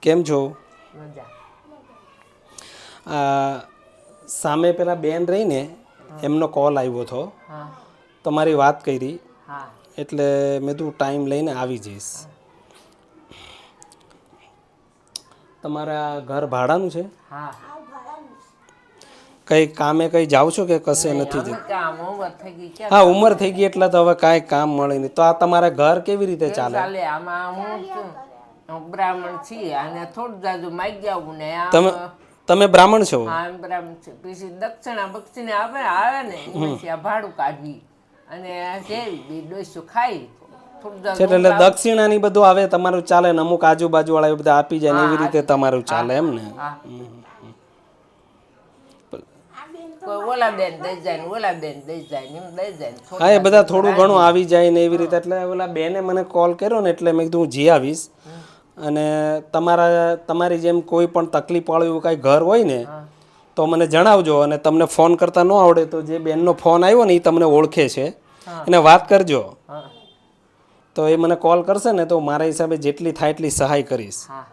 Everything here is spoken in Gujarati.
કેમ છો? મજા. સામે પેલા બેન રહીને એમનો કોલ આવ્યો હતો, હા તમારી વાત કરી હા એટલે મેં તું ટાઈમ લઈને આવી જઈશ. હા તમારા ઘર ભાડાનું છે? હા. કંઈ કામે કંઈ જાઓ છો કે કશે નહીં નથી અમે જતી? કામ ઉંમર થઈ ગઈ ક્યાં હા, કામ ઉંમર થઈ કરીએ. ગઈ એટલે તો હવે કાંઈ કામ મળે નહીં. તો આ તમારા ઘર કેવી રીતે કેવું ચાલે? ચાલે આમાં હું છું બ્રાહ્મણ છીએ અને થોડું જાજુ માગી જાવું ને આમ. તમે તમે બ્રાહ્મણ છો? હા એમ બ્રાહ્મણ છે પછી દક્ષિણા બક્ષિણા આવે ને એમાંથી આ ભાડું કાઢવી અને જેવી બી ડોસો ખાઈ થોડું છે જાજુ એટલે ઊંઘ આવે. દક્ષિણાની બધું આવે તમારું ચાલે ને અમુક આજુબાજુવાળા એ બધા આપી જાય ને હા એવી રીતે આપી જાય તમારું હા ચાલે એમ ને? હા. કોઈ ઓલા બેન દઈ જાય ને ઓલા બેન દઈ જાય ને એમ દઈ જાય ને હા, થોડું એ બધા જાજુ થોડું ઘણું રાંધીએ. આવી જાય ને એવી હા રીતે. એટલે ઓલા બેને મને કોલ કર્યો ને એટલે મેં કીધું હું જઈ આવીશ. હમ, અને તમારી જેમ કોઈ પણ તકલીફવાળું એવું કાંઈ ઘર હોય ને હા તો મને જણાવજો. અને તમને ફોન કરતા ન આવડે તો જે બેનનો ફોન આવ્યો ને એ તમને ઓળખે છે, હા એને વાત કરજો. હા તો એ મને કોલ કરશે ને તો મારા હિસાબે જેટલી થાય એટલી સહાય કરીશ. હા